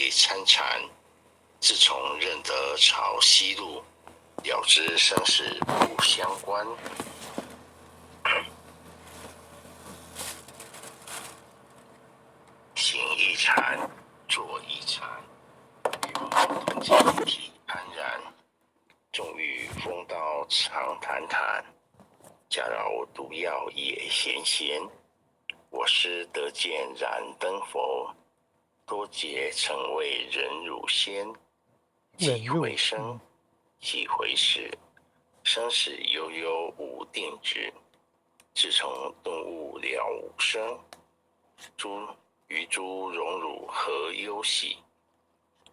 为参禅，自从认得朝西路，了知生死不相关。行一禅，坐一禅，与我同静体安然。终于风道常谈谈，假饶毒药也咸咸。我师得见燃灯佛，多劫曾为忍辱仙。几回生，几回死，生死悠悠无定止。自从顿悟了无生，于诸荣辱何忧喜？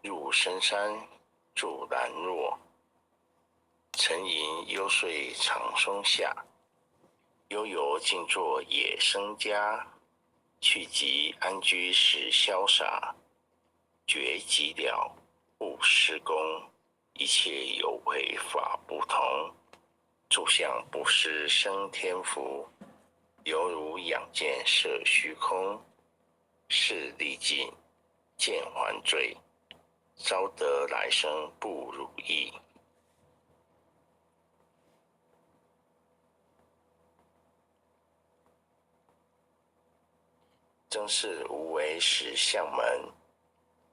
入深山住兰若，沉吟幽邃长松下。悠游静坐野生家，去即安居时潇洒。觉寂了不施功，一切有为法不同。住相不施生天福，犹如仰见摄虚空。事历尽见还罪，招得来生不如意。真是无为实相门，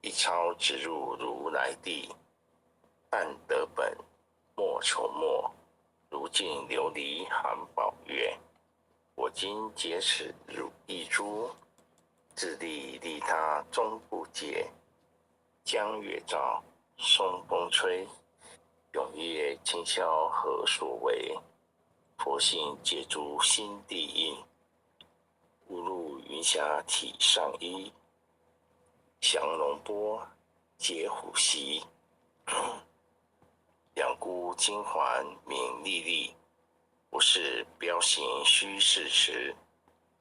一抄直入如来地。但得本莫求末，如镜琉璃含宝月。我今解此如意珠，自利利他终不竭。江月照，松风吹，永夜清宵何所为？佛性借诸心地印，误入云霞体上衣。降龙波，解虎息，两孤金环明历历。不是标行虚事实，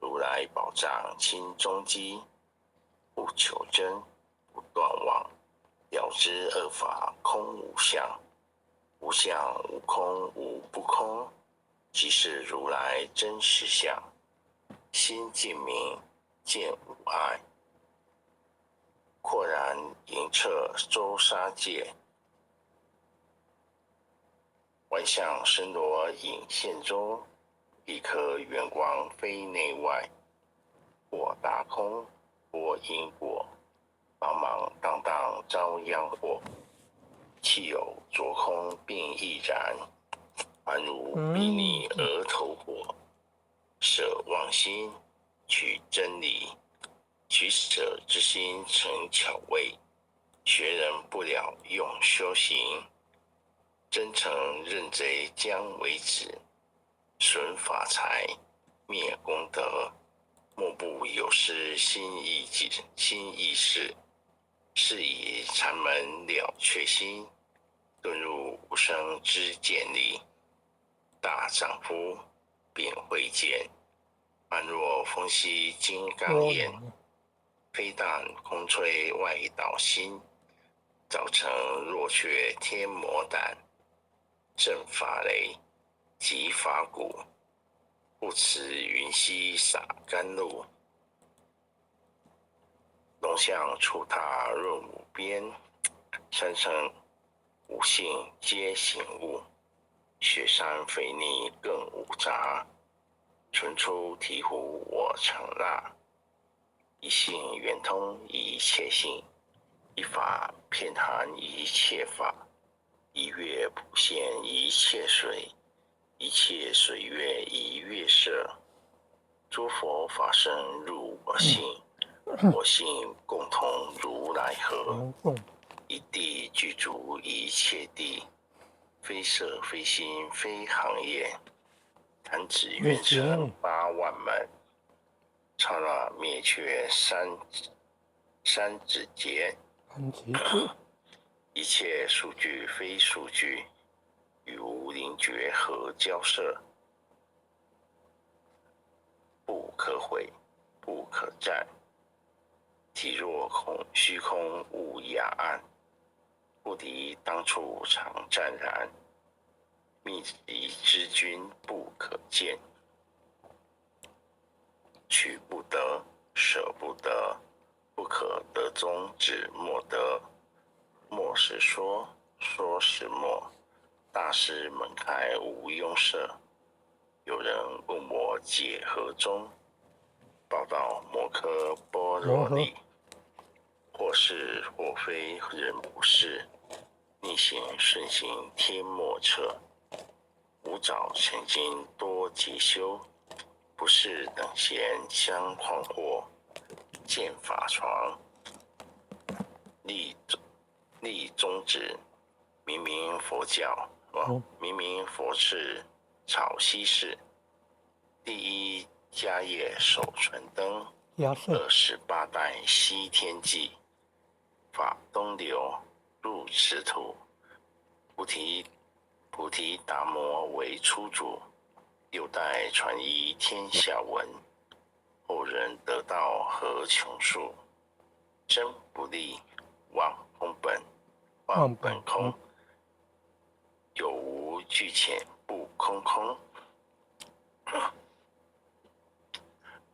如来宝藏清中基。不求真，不断妄，了知二法空无相。无相无空无不空，即是如来真实相。心净明，见无碍，阔然盈彻周沙界。万象生罗隐现中，一颗圆光非内外。我大空，我因果，茫茫荡荡遭殃祸。气有着空便亦然，宛如睥睨额头火。舍妄心，取真理，取舍之心成巧味。学人不了用修行，真诚认贼将为止。损法财，灭功德，莫不有失心意识。是以禅门了却心，遁入无生之见里。大丈夫便会见，般若风息金刚眼。非但空吹外道心，造成若却天魔胆。正法雷，即法鼓，不辞云溪洒甘露。龙象触踏润无边，山城五性皆醒悟。雪山肥腻更无杂，纯出醍醐我常纳。一性圆通一切性，一法遍含一切法。一月普现一切水，一切水月一月色。诸佛法身入我性，我性共同如来河。一地具足一切地，非色非心非行业。弹指圆成八万门，刹那灭却三指节。一切数据非数据，与无灵觉何交涉？不可毁，不可占。体若虚空无涯岸，不敌当处常湛然。密集之君不可见，取不得，舍不得，不可得宗，指莫得。莫是说，说是莫。大师门开无庸涉。有人问我解何宗，报道摩诃般若力。或是或非人不是，逆行顺行天莫测。无早成经多劫修，不是等闲相诳惑。见法床，立宗旨，明明佛教，明明佛事，草西事。第一迦叶手传灯，28代西天际。法东流入池土，菩提达摩为初祖，6代传译天下闻，后人得道何穷数。真不立，妄空本，妄本空，有无俱浅，不空空。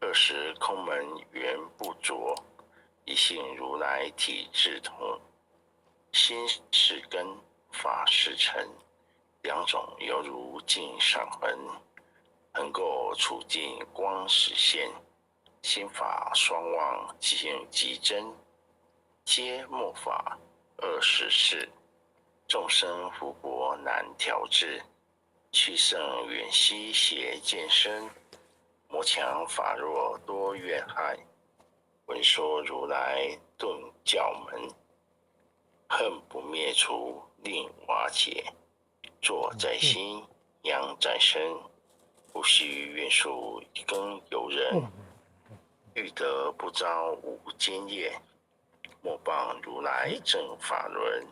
20空门原不着，一性如来体智同。心是根，法是尘，两种犹如镜上痕。横构处境光实现，心法双旺境极真。皆末法20事，众生福薄难调治。去圣远兮邪见深，魔强法弱多怨害。闻说如来顿教门，恨不灭除令瓦解。坐在心，养在身，不须愿树更有人。欲得不遭无间业，莫谤如来正法轮。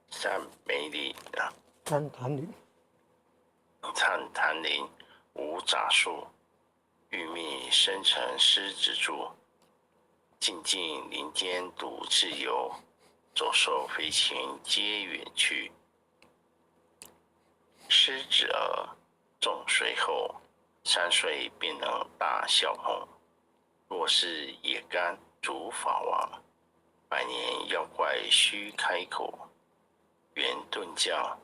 三昧林禅林无杂树，欲觅深沉狮子住。静静林间独自游，走兽飞禽皆远去。狮子耳，众水后，山水便能大笑哄。若是野干主法王，百年妖怪须开口。圆顿教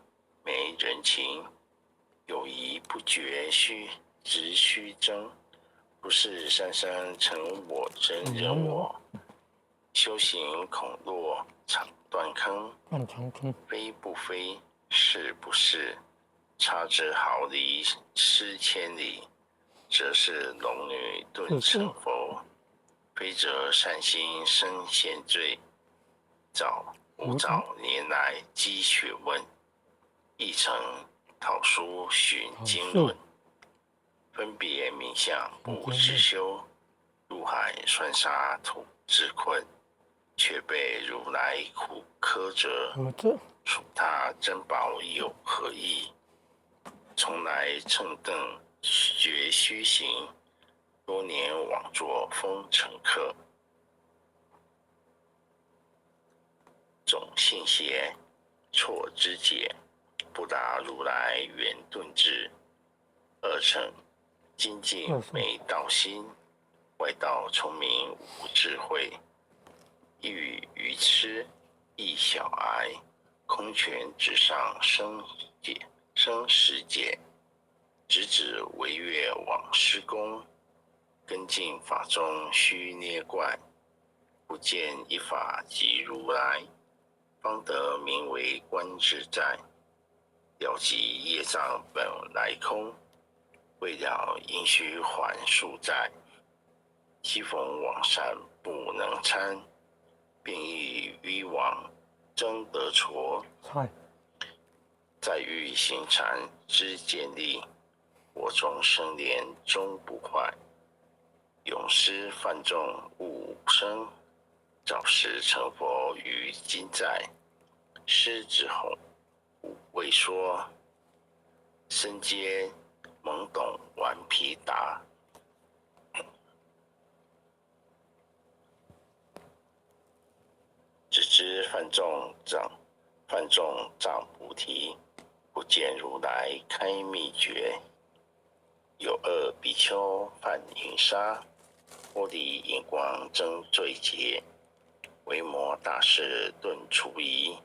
没人情，友谊不绝只须争。不是山山成我真人我，修行恐落场断坑。非不非，是不是，差之毫厘失千里，则是龙女顿成佛。非则善心生现罪，无早年来积学问，亦曾讨书寻经论。分别名相不自修，入海算沙土自困。却被如来苦苛责，处他珍宝有何益？从来乘凳觉虚行，多年枉作风尘客。总信邪，错知解，不达如来圆顿智。二乘精进没道心，外道聪明无智慧。一语愚痴，一小癌，空拳之上生死劫。直指违越往施功，跟进法中须捏怪。不见一法即如来，方得名为观自在。了即业障本来空，未了应须还数债。昔逢往善不能参，便欲迂往争得挫。再欲行禅知见力，我中生莲终不坏。永失犯众勿生，早时成佛于今在。狮子吼未说，身皆懵懂顽皮答。只知犯众障菩提，不见如来开秘诀。有恶比丘犯淫杀，玻璃眼光争最洁，维摩大士顿除疑，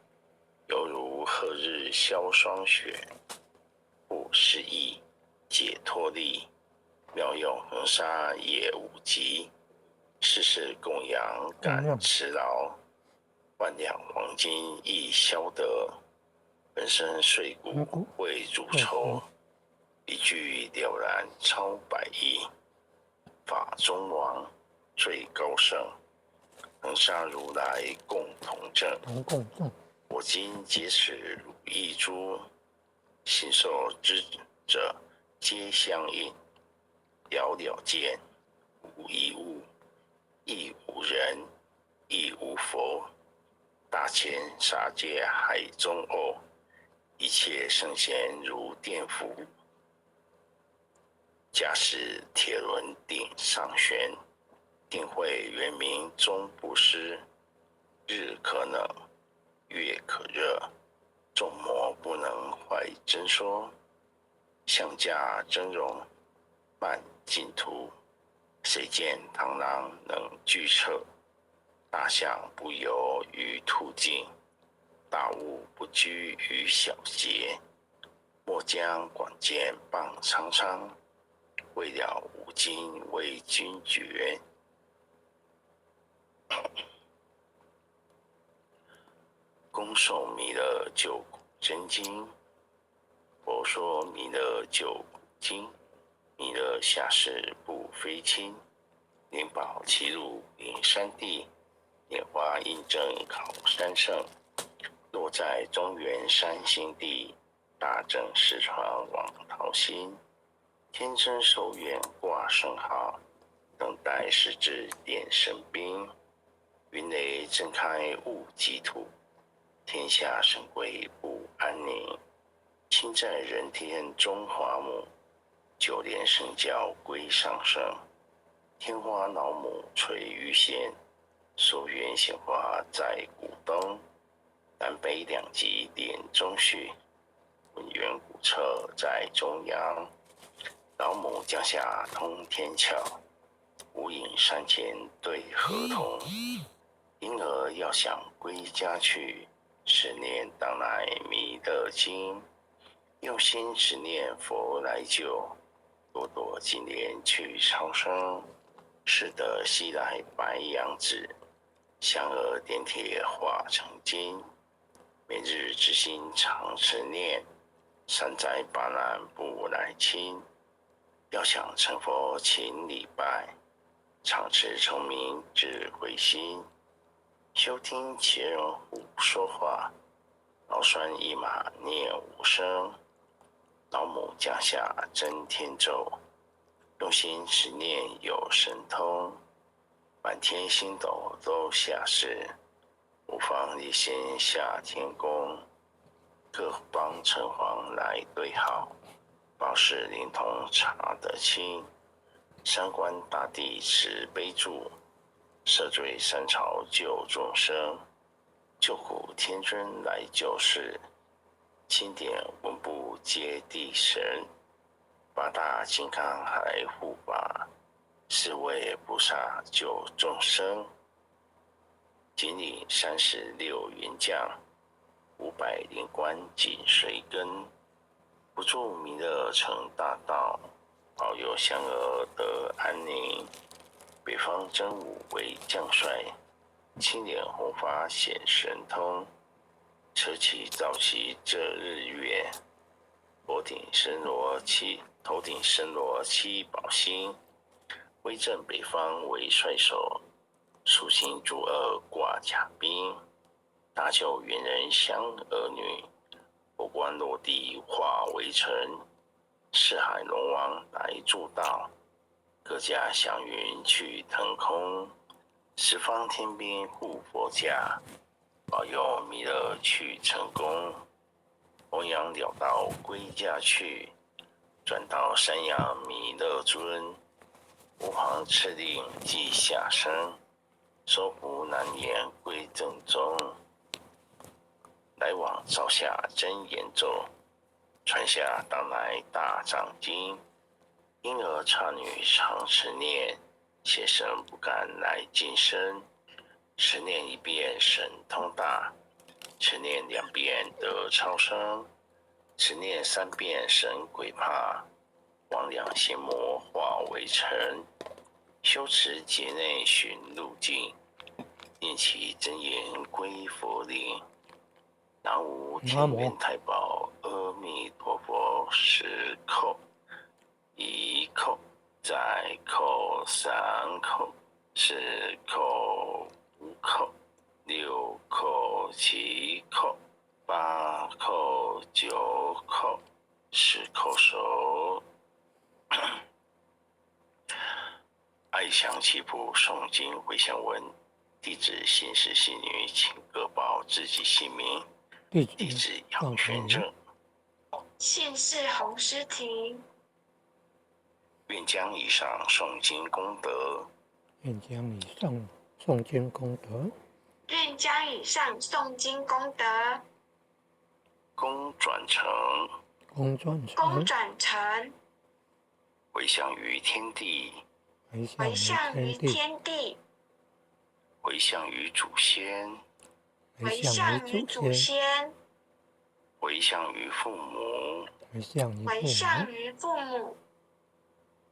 犹如何日消霜雪，不失意解脱力，妙用恒沙也无极，世事供养感持劳，万两黄金亦消得，本身碎骨为主筹，一句了然超百亿，法中王最高圣，恒沙如来共同证。我今皆使如意珠，信受之者皆相应，了了见，无一物，亦无人，亦无佛。大千沙界海中偶，一切圣贤如电符。假使铁轮顶上悬，定会圆明终不失。日可冷，月可热，众魔不能坏真说。相加真容，漫净土，谁见螳螂能拒彻？大象不游于途径，大物不居于小节。莫将广见谤苍苍，为了吾今为君绝。公受弥勒救苦真经，佛说弥勒救苦经。弥勒下世不非亲，灵宝齐入灵山地，拈花印证考山圣。落在中原山心地，大正石船往桃心。天真寿愿挂圣号，等待时至点神兵。云雷震开雾积土，天下神鬼不安宁。亲在人天中华母，九莲圣教归上圣。天花老母垂玉仙，寿愿鲜花在鼓灯。南北两极点中序，文渊古彻在中央。老母降下通天桥，无影山前对河童。婴儿要想归家去，十年当来弥勒经。用心只念佛来救，朵朵金莲去超生。使得西来白羊子，香儿点铁化成金。每日之心常持念，善哉巴难不来亲。要想成佛勤礼拜，常持聪明智慧心。休听其人胡说话，老栓一马念无声。老母降下真天咒，用心持念有神通。满天星斗都下世，无妨立仙下天宫。各邦城隍来对号，报事灵通查得清。三官大帝慈悲助，赦罪三朝救众生。救苦天尊来救世，钦点文部接地神。八大金刚还护法，四位菩萨救众生。仅领36员将，500灵官紧随跟。不住弥勒成大道，保佑香儿得安宁。北方真武为将帅，青脸红发显神通。车骑早骑这日月，头顶身罗七宝星。威震北方为帅首，肃清诸恶挂甲兵。大救猿人降儿女，佛冠落地化为尘。四海龙王来助道，各家祥云去腾空。十方天兵护佛家，保佑弥勒去成功。弘扬了道归家去，转到山阳弥勒尊。吾皇敕令即下生，收服难言归正宗。来往照下真言咒，传下当来大藏经。婴儿茶女常持念，邪神不敢来近身。持念一遍神通大，持念2遍得超生，持念3遍神鬼怕。魍魉邪魔化为尘，修持劫内寻路径，念其真言归佛灵。南无天元太保阿弥陀佛，10口，1口，再口，3口，4口，5口，6口，7口，8口，9口，10口熟。爱香祈福诵经回向文，弟子姓氏姓女，请各报自己姓名。弟子杨玄正，姓氏洪诗婷。愿将以上诵经功德，愿将以上诵经功德，愿将以上诵经功德，功转成，功转成，回向于天地，回向于天地，回向于祖先，回向于祖先，回向于父母，回向于父母，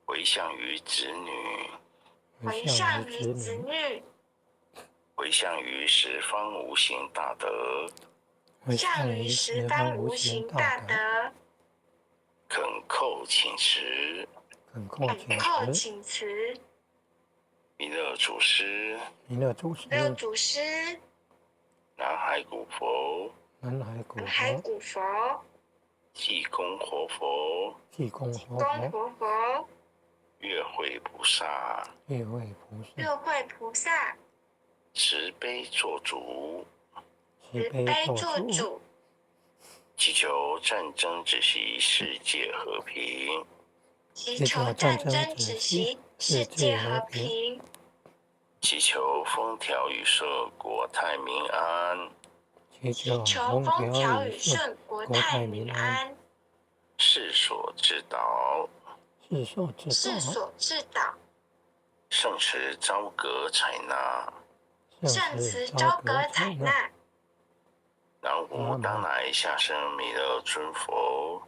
回向于子女，回向于子女，回向于十方无形大德，回向于十方无形大德，恳叩请辞，请辞。弥勒祖师，弥勒祖师，南海古佛，南海古佛，济公活佛，月慧菩萨，慈悲做主，祈求战争止息，世界和平。祈求战争止息，世界和平。祈求风调雨顺，国泰民安。祈求风调雨顺，国泰民安。世所知导，圣慈昭阁采纳，南无当来下生弥勒尊佛，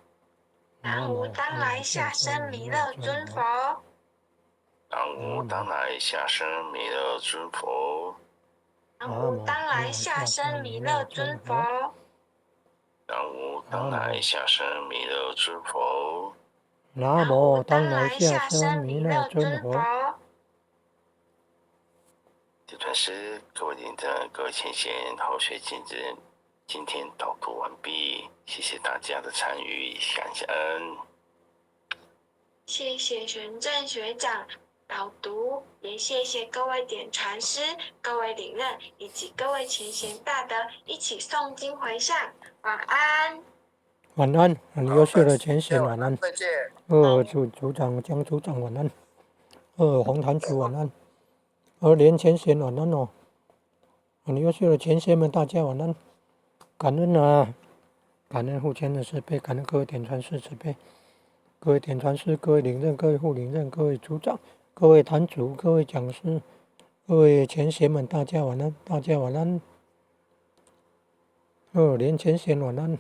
南无当来下生弥勒尊佛，南无当来下生弥勒尊佛，南无当来下生弥勒尊佛，南无当来下生弥勒尊佛，南无当来下生弥勒尊佛。地团师，各位灵证，各位前贤，后学精进，今天导读完毕，谢谢大家的参与，感恩。谢谢玄正学长导读，也谢谢各位点传师、各位领任以及各位前贤大德一起诵经回向。晚安。晚安，很优秀的前贤，晚安。再见。组长江组长晚安。红坛主晚安。连前贤晚安哦。很优秀的前贤们，大家晚安。感恩啊，感恩护签的慈悲，感恩各位点传师慈悲。各位点传师，各位领任，各位副领任，各位组长，各位坛主，各位讲师，各位前贤们，大家晚安，大家晚安。连前贤晚安。